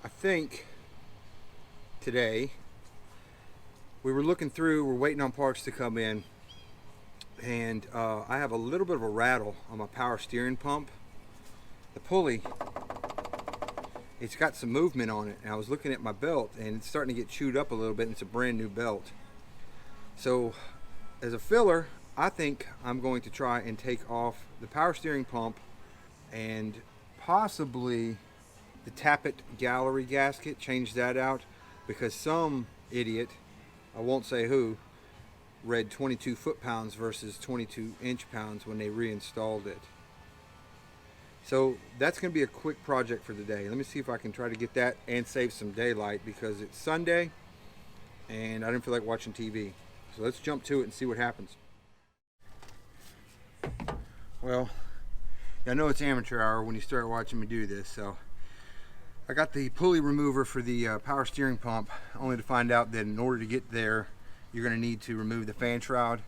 I think today we were looking through, we're waiting on parts to come in, and I have a little bit of a rattle on my power steering pump. The pulley, it's got some movement on it, and I was looking at my belt and it's starting to get chewed up a little bit, and it's a brand new belt. So as a filler, I think I'm going to try and take off the power steering pump and possibly the tappet gallery gasket, change that out, because some idiot, I won't say who, read 22 foot-pounds versus 22 inch-pounds when they reinstalled it. So that's going to be a quick project for the day. Let me see if I can try to get that and save some daylight, because it's Sunday and I didn't feel like watching TV. So let's jump to it and see what happens. Well, I know it's amateur hour when you start watching me do this, so I got the pulley remover for the power steering pump, only to find out that in order to get there, you're going to need to remove the fan shroud.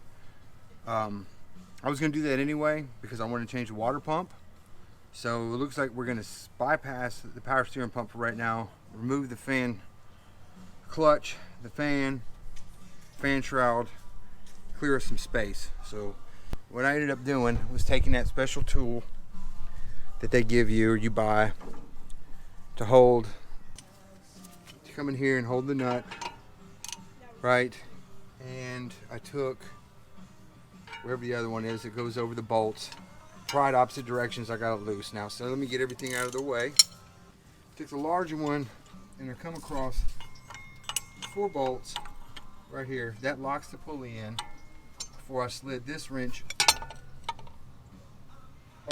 I was going to do that anyway because I wanted to change the water pump. So it looks like we're going to bypass the power steering pump for right now, remove the fan clutch, the fan shroud, clear us some space. So what I ended up doing was taking that special tool that they give you or you buy to hold, to come in here and hold the nut, right? And I took wherever the other one is, it goes over the bolts. Tried opposite directions, I got it loose now. So let me get everything out of the way. Took the larger one and I come across 4 bolts right here. That locks the pulley in before I slid this wrench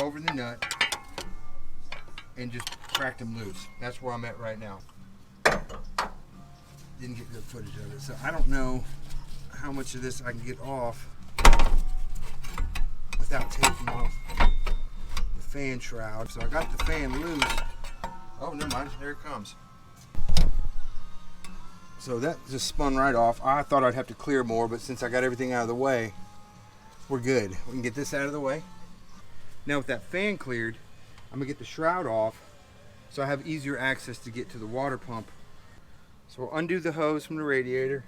over the nut and just cracked them loose. That's where I'm at right now. Didn't get good footage of it, so I don't know how much of this I can get off without taking off the fan shroud. So I got the fan loose. Oh, never mind, there it comes. So that just spun right off. I thought I'd have to clear more, but since I got everything out of the way, we're good. We can get this out of the way. Now with that fan cleared, I'm gonna get the shroud off so I have easier access to get to the water pump. So we'll undo the hose from the radiator.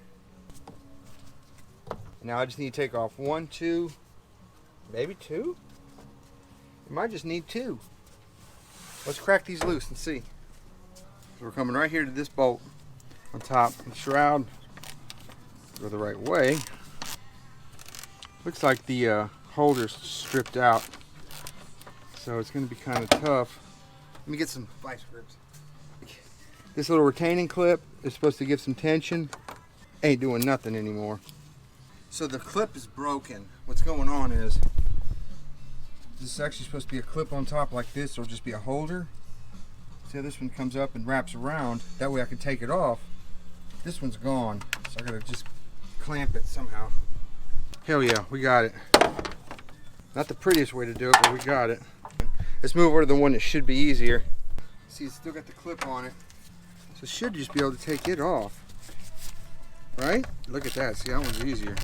Now I just need to take off 1, 2, maybe 2? I might just need 2. Let's crack these loose and see. So we're coming right here to this bolt on top. The shroud, go the right way. Looks like the holder's stripped out, so it's going to be kind of tough. Let me get some vice grips. This little retaining clip is supposed to give some tension. Ain't doing nothing anymore. So the clip is broken. What's going on is, this is actually supposed to be a clip on top like this, or just be a holder. See how this one comes up and wraps around? That way I can take it off. This one's gone, so I gotta just clamp it somehow. Hell yeah, we got it. Not the prettiest way to do it, but we got it. Let's move over to the one that should be easier. See, it's still got the clip on it. So it should just be able to take it off. Right? Look at that, see, that one's easier.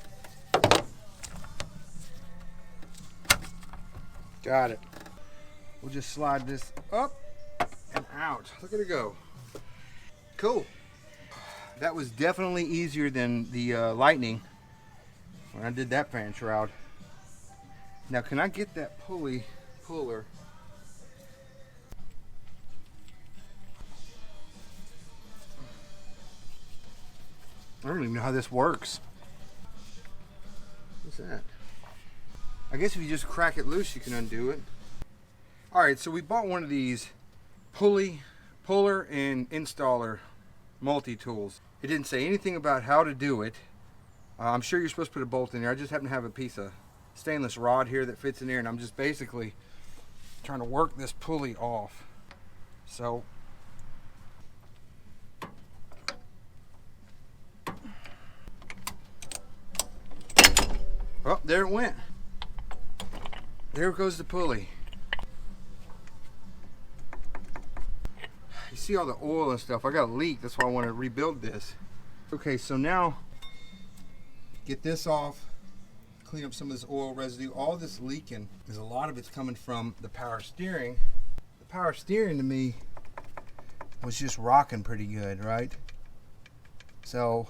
Got it. We'll just slide this up and out. Look at it go. Cool. That was definitely easier than the Lightning when I did that fan shroud. Now, can I get that puller? I don't even know how this works. What's that? I guess if you just crack it loose, you can undo it. Alright, so we bought one of these puller and installer multi-tools. It didn't say anything about how to do it. I'm sure you're supposed to put a bolt in there. I just happen to have a piece of stainless rod here that fits in there, and I'm just basically trying to work this pulley off. So oh, there it went. There goes the pulley. You see all the oil and stuff. I got a leak, that's why I want to rebuild this. Okay, so now get this off, clean up some of this oil residue. All this leaking is, a lot of it's coming from the power steering. The power steering to me, was just rocking pretty good, right? So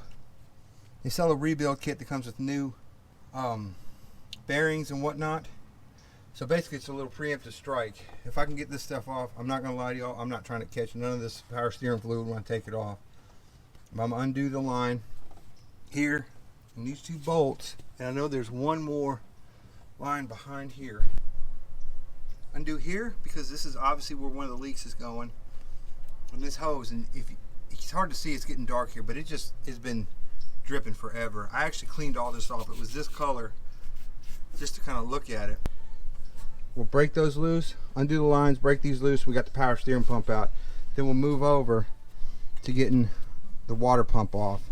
they sell a rebuild kit that comes with new bearings and whatnot. So basically it's a little preemptive strike. If I can get this stuff off, I'm not gonna lie to y'all, I'm not trying to catch none of this power steering fluid when I take it off. I'm gonna undo the line here and these 2 bolts, and I know there's one more line behind here. Undo here, because this is obviously where one of the leaks is going on this hose, and it's hard to see, it's getting dark here, but it just has been dripping forever. I actually cleaned all this off. It was this color just to kind of look at it. We'll break those loose, undo the lines, break these loose. We got the power steering pump out. Then we'll move over to getting the water pump off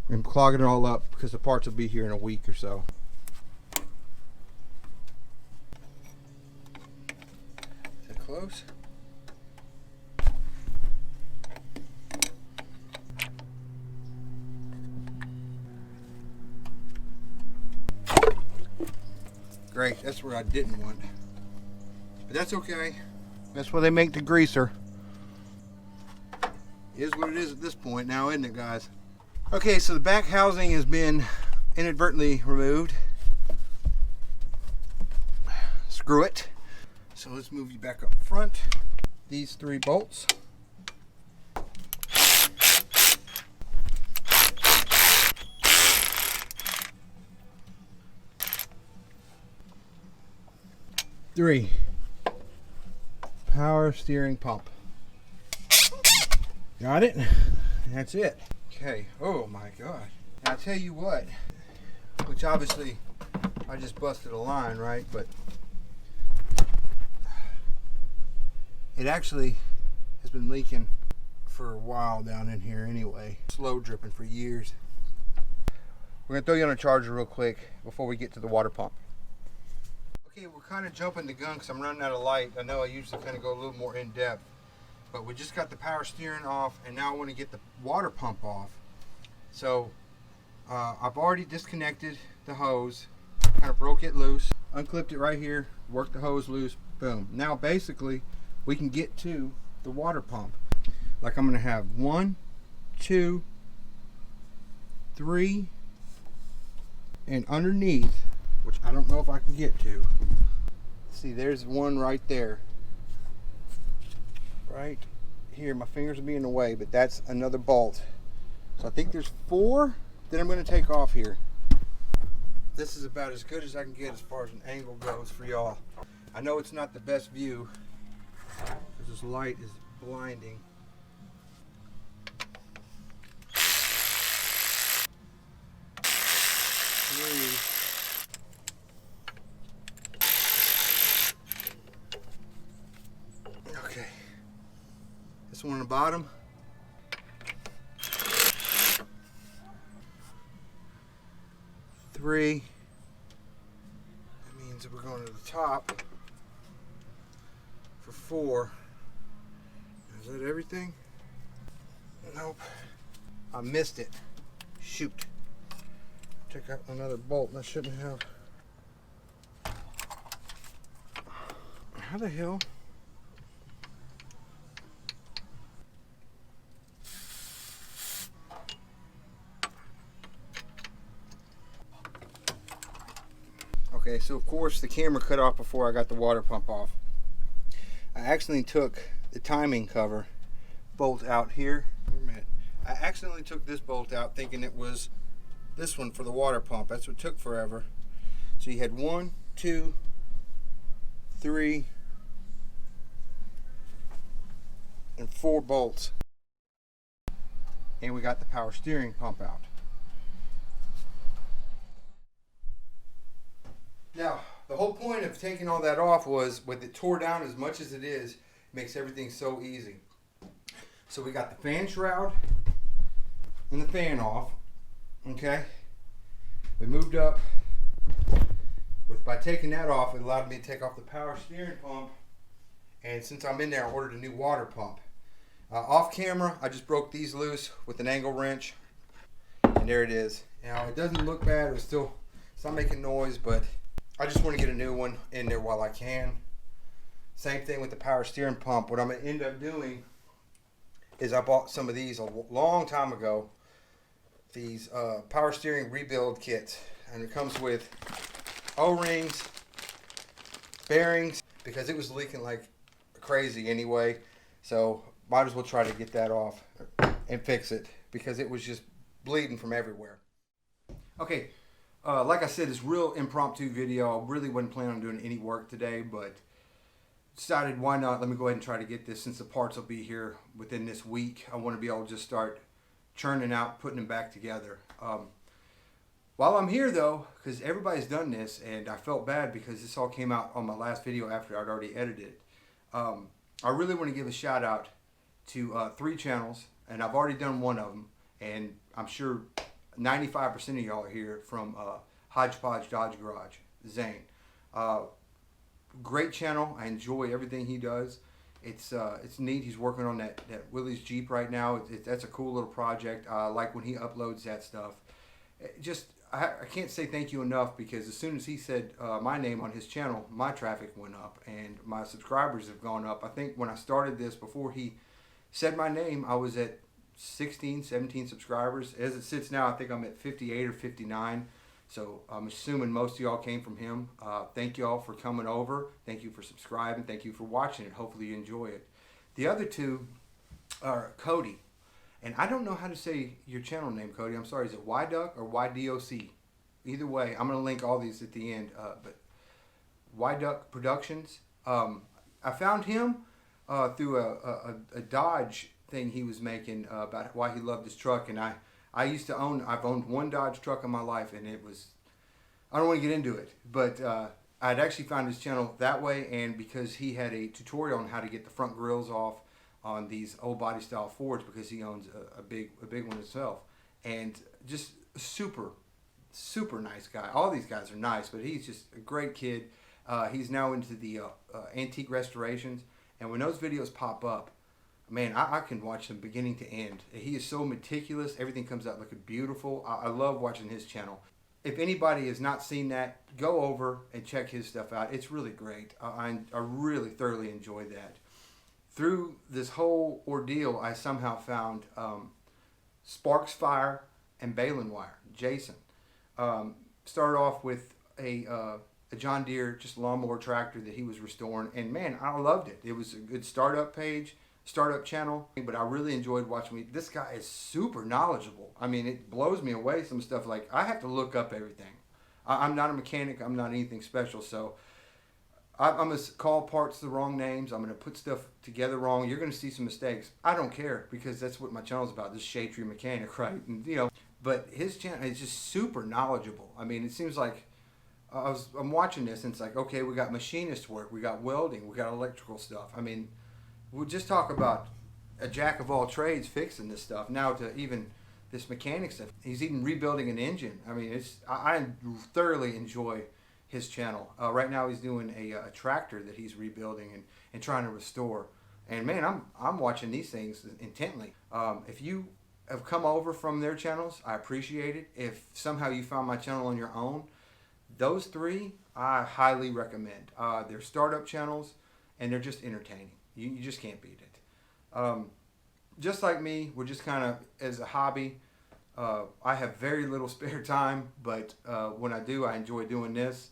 and clogging it all up, because the parts will be here in a week or so. Is that close? Great, that's where I didn't want. But that's okay. That's where they make the greaser. It is what it is at this point now, isn't it, guys? Okay, so the back housing has been inadvertently removed. Screw it. So let's move you back up front. These 3 bolts. Three. Power steering pump. Got it? That's it. Okay. Oh my God. Now I'll tell you what, which obviously I just busted a line, right? But it actually has been leaking for a while down in here anyway. Slow dripping for years. We're gonna throw you on a charger real quick before we get to the water pump. Okay, we're kind of jumping the gun because I'm running out of light. I know I usually kind of go a little more in depth, but we just got the power steering off, and now I want to get the water pump off. So I've already disconnected the hose, kind of broke it loose, unclipped it right here, worked the hose loose, boom. Now basically we can get to the water pump. Like I'm going to have 1, 2, 3, and underneath, which I don't know if I can get to. See, there's one right there. Right here. My fingers will be in the way, but that's another bolt. So I think there's 4 that I'm going to take off here. This is about as good as I can get as far as an angle goes for y'all. I know it's not the best view because this light is blinding. Okay, this one on the bottom. 3. That means that we're going to the top for 4. Is that everything? Nope. I missed it. Shoot. Take out another bolt and I shouldn't have. How the hell? Okay, so of course the camera cut off before I got the water pump off. I accidentally took the timing cover bolt out here. Wait a minute. I accidentally took this bolt out thinking it was this one for the water pump. That's what took forever. So you had 1, 2, 3, and 4 bolts. And we got the power steering pump out. Now, the whole point of taking all that off was, with it tore down as much as it is, makes everything so easy. So we got the fan shroud and the fan off. Okay, we moved up. By taking that off, it allowed me to take off the power steering pump, and since I'm in there, I ordered a new water pump. Off camera, I just broke these loose with an angle wrench, and there it is. Now it doesn't look bad, it's not making noise, but I just want to get a new one in there while I can. Same thing with the power steering pump. What I'm going to end up doing is I bought some of these a long time ago. These power steering rebuild kits, and it comes with O-rings, bearings, because it was leaking like crazy anyway. So might as well try to get that off and fix it because it was just bleeding from everywhere. Okay, like I said, it's real impromptu video. I really wasn't planning on doing any work today, but decided why not, let me go ahead and try to get this since the parts will be here within this week. I want to be able to just start churning out, putting them back together. While I'm here though, because everybody's done this, and I felt bad because this all came out on my last video after I'd already edited it. I really want to give a shout out to 3 channels, and I've already done one of them, and I'm sure 95% of y'all are here from Hodgepodge Dodge Garage, Zane. Great channel. I enjoy everything he does. It's neat. He's working on that Willie's Jeep right now. That's a cool little project. I like when he uploads that stuff. I can't say thank you enough, because as soon as he said my name on his channel, my traffic went up and my subscribers have gone up. I think when I started this, before he said my name, I was at 16, 17 subscribers. As it sits now, I think I'm at 58 or 59. So I'm assuming most of y'all came from him. Thank y'all for coming over. Thank you for subscribing. Thank you for watching it. Hopefully you enjoy it. The other 2 are Cody. And I don't know how to say your channel name, Cody. I'm sorry. Is it YDOC or YDOC? Either way, I'm going to link all these at the end. But YDOC Productions. I found him through a Dodge thing he was making about why he loved his truck. And I've owned one Dodge truck in my life, and it was, I don't want to get into it, but I'd actually found his channel that way, and because he had a tutorial on how to get the front grills off on these old body style Fords, because he owns a big one himself, and just super nice guy. All these guys are nice, but he's just a great kid. He's now into the antique restorations, and when those videos pop up, man, I can watch them beginning to end. He is so meticulous. Everything comes out looking beautiful. I love watching his channel. If anybody has not seen that, go over and check his stuff out. It's really great. I really thoroughly enjoyed that. Through this whole ordeal, I somehow found Sparks Fire and Baling Wire, Jason. Started off with a John Deere just lawnmower tractor that he was restoring, and man, I loved it. It was a good startup channel, but I really enjoyed watching. This guy is super knowledgeable. I mean, it blows me away, some stuff. Like, I have to look up everything. I'm not a mechanic. I'm not anything special, so I'm going to call parts the wrong names. I'm going to put stuff together wrong. You're going to see some mistakes. I don't care, because that's what my channel is about, this shade tree mechanic, right? And, but his channel is just super knowledgeable. I mean, it seems like I'm watching this, and it's like, okay, we got machinist work, we got welding, we got electrical stuff. I mean, we'll just talk about a jack of all trades fixing this stuff. Now to even this mechanic stuff. He's even rebuilding an engine. I mean, I thoroughly enjoy his channel. Right now he's doing a tractor that he's rebuilding and trying to restore. And man, I'm watching these things intently. If you have come over from their channels, I appreciate it. If somehow you found my channel on your own, those 3 I highly recommend. They're startup channels, and they're just entertaining. You just can't beat it. Just like me, we're just kind of, as a hobby, I have very little spare time, but when I do, I enjoy doing this.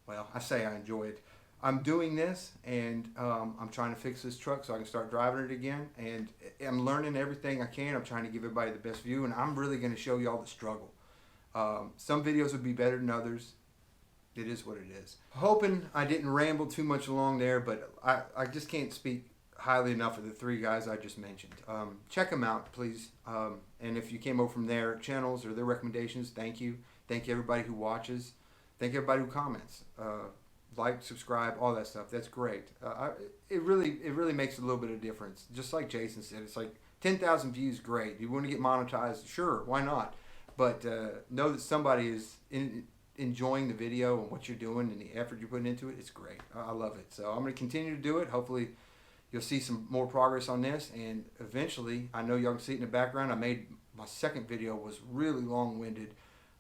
Well, I say I enjoy it. I'm doing this, and I'm trying to fix this truck so I can start driving it again, and I'm learning everything I can. I'm trying to give everybody the best view, and I'm really going to show you all the struggle. Some videos would be better than others. It is what it is. Hoping I didn't ramble too much along there, but I just can't speak highly enough of the 3 guys I just mentioned. Check them out, please. And if you came over from their channels or their recommendations, thank you. Thank you everybody who watches. Thank you everybody who comments. Like, subscribe, all that stuff. That's great. It really makes a little bit of difference. Just like Jason said, it's like 10,000 views, great. You want to get monetized? Sure, why not? But know that somebody is enjoying the video and what you're doing and the effort you're putting into it. It's great. I love it. So I'm going to continue to do it. Hopefully you'll see some more progress on this, and eventually, I know y'all can see it in the background, I made my second video was really long-winded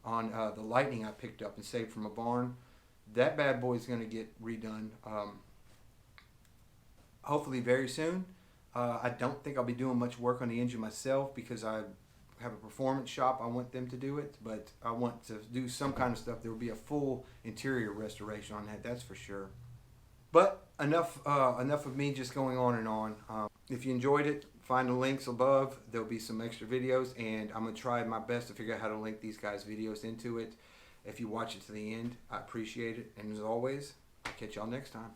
on the lightning I picked up and saved from a barn. That bad boy is going to get redone hopefully very soon. I don't think I'll be doing much work on the engine myself because I have a performance shop. I want them to do it, but I want to do some kind of stuff. There will be a full interior restoration on that, that's for sure. But enough of me just going on and on. If you enjoyed it, find the links above. There'll be some extra videos, and I'm going to try my best to figure out how to link these guys' videos into it. If you watch it to the end, I appreciate it. And as always, I'll catch y'all next time.